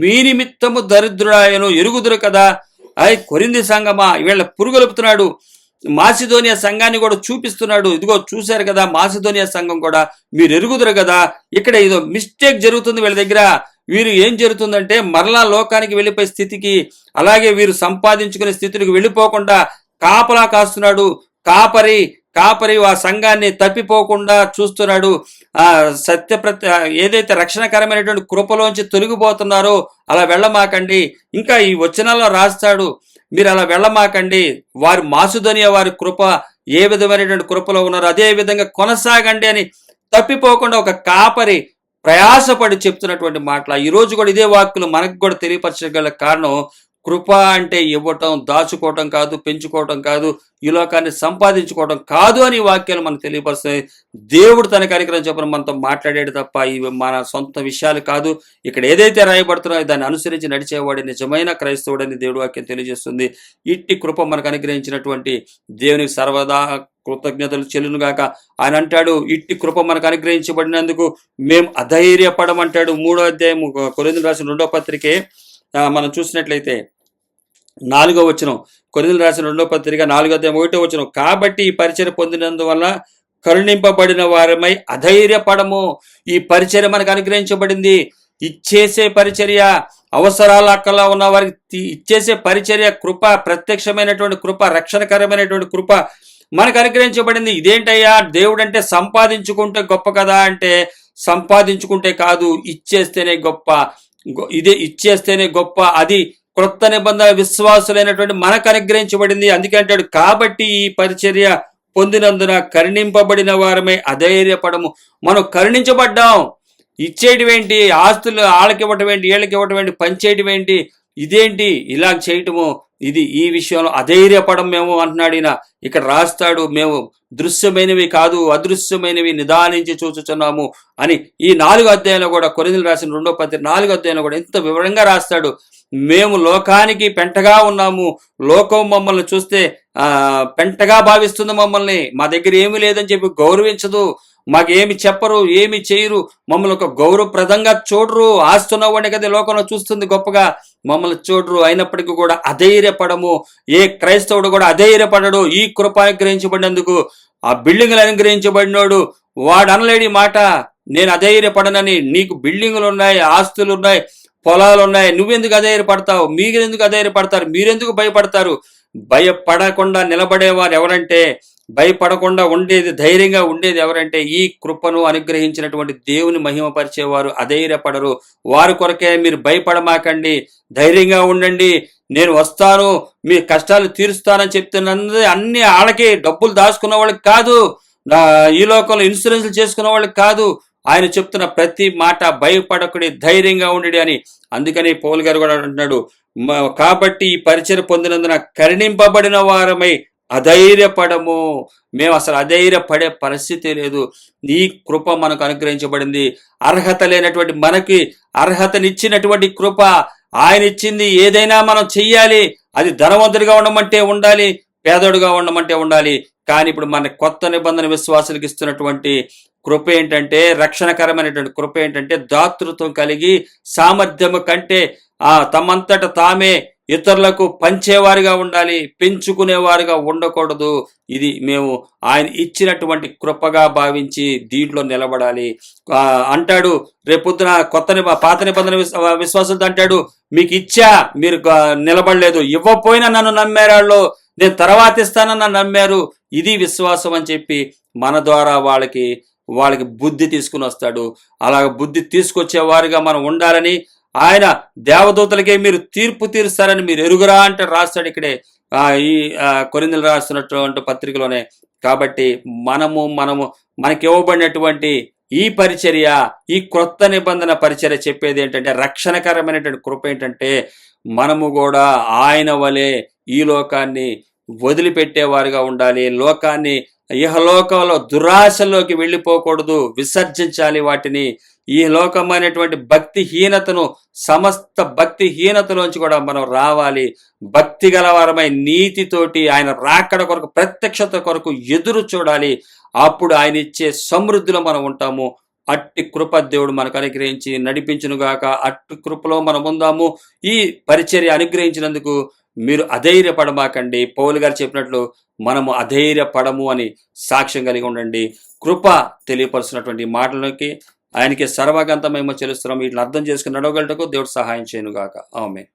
Speaker 1: మీ నిమిత్తము దరిద్రుడాయను ఎరుగుదురు కదా. కొరింథీ సంఘమా, వీళ్ళ పురుగొలుపుతున్నాడు. మాసిదోనియా సంఘాన్ని కూడా చూపిస్తున్నాడు. ఇదిగో చూశారు కదా, మాసిదోనియా సంఘం కూడా మీరు ఎరుగుదురు కదా. ఇక్కడ ఏదో మిస్టేక్ జరుగుతుంది వీళ్ళ దగ్గర. వీరు ఏం జరుగుతుందంటే మరలా లోకానికి వెళ్ళిపోయే స్థితికి, అలాగే వీరు సంపాదించుకునే స్థితికి వెళ్ళిపోకుండా కాపలా కాస్తున్నాడు. కాపరి ఆ సంఘాన్ని తప్పిపోకుండా చూస్తున్నాడు. ఏదైతే రక్షణకరమైనటువంటి కృపలోంచి తొలగిపోతున్నారో అలా వెళ్ళమాకండి. ఇంకా ఈ వచనాల్లో రాస్తాడు, మీరు అలా వెళ్ళమాకండి. వారి మాసిదోనియా వారి కృప ఏ విధమైనటువంటి కృపలో ఉన్నారో అదే విధంగా కొనసాగండి అని తప్పిపోకుండా ఒక కాపరి ప్రయాసపడి చెప్తున్నటువంటి మాటలు. ఈరోజు కూడా ఇదే వాక్కులు మనకు కూడా తెలియపరచగల కారణం, కృప అంటే ఇవ్వటం, దాచుకోవటం కాదు, పెంచుకోవటం కాదు, ఈ లోకాన్ని సంపాదించుకోవటం కాదు అని వాక్యాలు మనకు తెలియపరుస్తాయి. దేవుడు తన కార్యక్రమం చెప్పిన మనతో మాట్లాడాడు తప్ప ఇవి మన సొంత విషయాలు కాదు. ఇక్కడ ఏదైతే రాయబడుతున్నాయో దాన్ని అనుసరించి నడిచేవాడు నిజమైన క్రైస్తవుడని దేవుడు వాక్యం తెలియజేస్తుంది. ఇట్టి కృప మనకు అనుగ్రహించినటువంటి దేవునికి సర్వదా కృతజ్ఞతలు చెల్లునుగాక. ఆయన అంటాడు, ఇట్టి కృప మనకు అనుగ్రహించబడినందుకు మేము అధైర్యపడమంటాడు. 3వ అధ్యాయం కొరింథీయులకు రాసిన 2వ పత్రికే మనం చూసినట్లయితే 4వ వచనం, కొరింథీయులకు రాసిన 2వ పత్రిక 4వ అధ్యాయం 1వ వచనం, కాబట్టి ఈ పరిచర్య పొందినందువల్ల కరుణింపబడిన వారమై అధైర్యపడము. ఈ పరిచర్య మనకు అనుగ్రహించబడింది. ఇచ్చేసే పరిచర్య, అవసరాల అక్కలా ఉన్న వారికి ఇచ్చేసే పరిచర్య, కృప, ప్రత్యక్షమైనటువంటి కృప, రక్షణకరమైనటువంటి కృప మనకు అనుగ్రహించబడింది. ఇదేంటయ్యా దేవుడు అంటే సంపాదించుకుంటే గొప్ప కదా అంటే, సంపాదించుకుంటే కాదు, ఇచ్చేస్తేనే గొప్ప. ఇదే ఇచ్చేస్తేనే గొప్ప. అది క్రొత్త నిబంధన విశ్వాసులైనటువంటి మనకు అనుగ్రహించబడింది. అందుకే అంటాడు, కాబట్టి ఈ పరిచర్య పొందినందున కరుణింపబడిన వారమే అధైర్యపడము. మనం కరుణించబడ్డాం. ఇచ్చేయటం ఏంటి, ఆస్తులు వాళ్ళకి ఇవ్వటం ఏంటి, వీళ్ళకి ఇవ్వటం ఏంటి, పంచేయటం ఏంటి, ఇదేంటి ఇలా చేయటము, ఇది ఈ విషయంలో అధైర్యపడం మేము అంటున్నాడు ఈయన. ఇక్కడ రాస్తాడు, మేము దృశ్యమైనవి కాదు అదృశ్యమైనవి నిదానించి చూచుచున్నాము అని. ఈ 4వ అధ్యాయంలో కూడా, కొరింథీయులకు రాసిన 2వ పత్రిక 4వ అధ్యాయంలో కూడా ఎంత వివరంగా రాస్తాడు. మేము లోకానికి పెంటగా ఉన్నాము. లోకం మమ్మల్ని చూస్తే పెంటగా భావిస్తుంది. మమ్మల్ని మా దగ్గర ఏమీ లేదని చెప్పి గౌరవించదు. మాకేమి చెప్పరు, ఏమి చేయరు, మమ్మల్ని ఒక గౌరవప్రదంగా చూడరు. ఆస్తున్నవాడిని కదా లోకంలో చూస్తుంది గొప్పగా, మమ్మల్ని చూడరు. అయినప్పటికీ కూడా అధైర్యపడము. ఏ క్రైస్తవుడు కూడా అధైర్యపడడు. ఈ కృప అనుగ్రహించబడినందుకు, ఆ బిల్డింగ్లు అనుగ్రహించబడినోడు వాడు అనలేడి మాట, నేను అధైర్యపడనని. నీకు బిల్డింగులు ఉన్నాయి, ఆస్తులు ఉన్నాయి, పొలాలు ఉన్నాయి, నువ్వెందుకు అధైర్యపడతావు? మీరెందుకు అధైర్యపడతారు? మీరెందుకు భయపడతారు? భయపడకుండా నిలబడేవారు ఎవరంటే, భయపడకుండా ఉండేది, ధైర్యంగా ఉండేది ఎవరంటే, ఈ కృపను అనుగ్రహించినటువంటి దేవుని మహిమపరిచేవారు అధైర్యపడరు. వారి కొరకే మీరు భయపడమాకండి, ధైర్యంగా ఉండండి, నేను వస్తాను, మీ కష్టాలు తీరుస్తానని చెప్తున్నది అన్ని వాళ్ళకి. డబ్బులు దాచుకున్న వాళ్ళకి కాదు, ఈ లోకంలో ఇన్సూరెన్స్లు చేసుకున్న వాళ్ళకి కాదు. ఆయన చెప్తున్న ప్రతి మాట భయపడకుడి, ధైర్యంగా ఉండి అని. అందుకని పౌలు గారు కూడా అంటున్నాడు, కాబట్టి ఈ పరిచర్య పొందినందున కరుణింపబడిన వారమై అధైర్యపడము. మేము అసలు అధైర్యపడే పరిస్థితి లేదు. ఈ కృప మనకు అనుగ్రహించబడింది. అర్హత లేనటువంటి మనకి అర్హతనిచ్చినటువంటి కృప ఆయన ఇచ్చింది. ఏదైనా మనం చెయ్యాలి. అది ధనవంతుడిగా ఉండమంటే ఉండాలి, పేదోడుగా ఉండమంటే ఉండాలి. కానీ ఇప్పుడు మన కొత్త నిబంధన విశ్వాసులకు ఇస్తున్నటువంటి కృప ఏంటంటే, రక్షణకరమైనటువంటి కృప ఏంటంటే, దాతృత్వం కలిగి సామర్థ్యము కంటే తమంతట తామే ఇతరులకు పంచేవారిగా ఉండాలి, పెంచుకునేవారుగా ఉండకూడదు. ఇది మేము ఆయన ఇచ్చినటువంటి కృపగా భావించి దీంట్లో నిలబడాలి అంటాడు. రేపొద్దున పాత నిబంధన విశ్వాసులతో అంటాడు, మీకు ఇచ్చా, మీరు నిలబడలేదు, ఇవ్వకపోయినా నన్ను నమ్మారాళ్ళు, నేను తర్వాత ఇస్తానని నన్ను నమ్మారు. ఇది విశ్వాసం అని చెప్పి మన ద్వారా వాళ్ళకి బుద్ధి తీసుకుని వస్తాడు. అలాగ బుద్ధి తీసుకొచ్చేవారుగా మనం ఉండాలని, ఆయన దేవదూతలకే మీరు తీర్పు తీరుస్తారని మీరు ఎరుగురా అంటే రాస్తాడు ఇక్కడే ఈ కొరింథీయులకు రాస్తున్నటువంటి పత్రికలోనే. కాబట్టి మనకి ఇవ్వబడినటువంటి ఈ పరిచర్య, ఈ క్రొత్త నిబంధన పరిచర్య చెప్పేది ఏంటంటే, రక్షణకరమైనటువంటి కృప ఏంటంటే, మనము కూడా ఆయన వలె ఈ లోకాన్ని వదిలిపెట్టేవారుగా ఉండాలి. లోకాన్ని, ఇహలోకంలో దురాశలోకి వెళ్ళిపోకూడదు, విసర్జించాలి వాటిని. ఈ లోకమైనటువంటి భక్తిహీనతను, సమస్త భక్తిహీనతలోంచి కూడా మనం రావాలి. భక్తి గలవారమై నీతితోటి ఆయన రాకడ కొరకు, ప్రత్యక్షత కొరకు ఎదురు చూడాలి. అప్పుడు ఆయన ఇచ్చే సమృద్ధిలో మనం ఉంటాము. అట్టి కృప దేవుడు మనకు అనుగ్రహించి నడిపించునుగాక. అట్టి కృపలో మనం ఉందాము. ఈ పరిచర్య అనుగ్రహించినందుకు మీరు అధైర్యపడమాకండి. పౌలు గారు చెప్పినట్లు మనము అధైర్యపడము అని సాక్ష్యం కలిగి ఉండండి. కృప తెలియపరుస్తున్నటువంటి మాటలకి ఆయనకి సర్వగంత మేము చెల్లిస్తున్నాం. వీటిని అర్థం చేసుకుని నడవగలటకు దేవుడు సహాయం చేయనుగాక. ఆమేన్.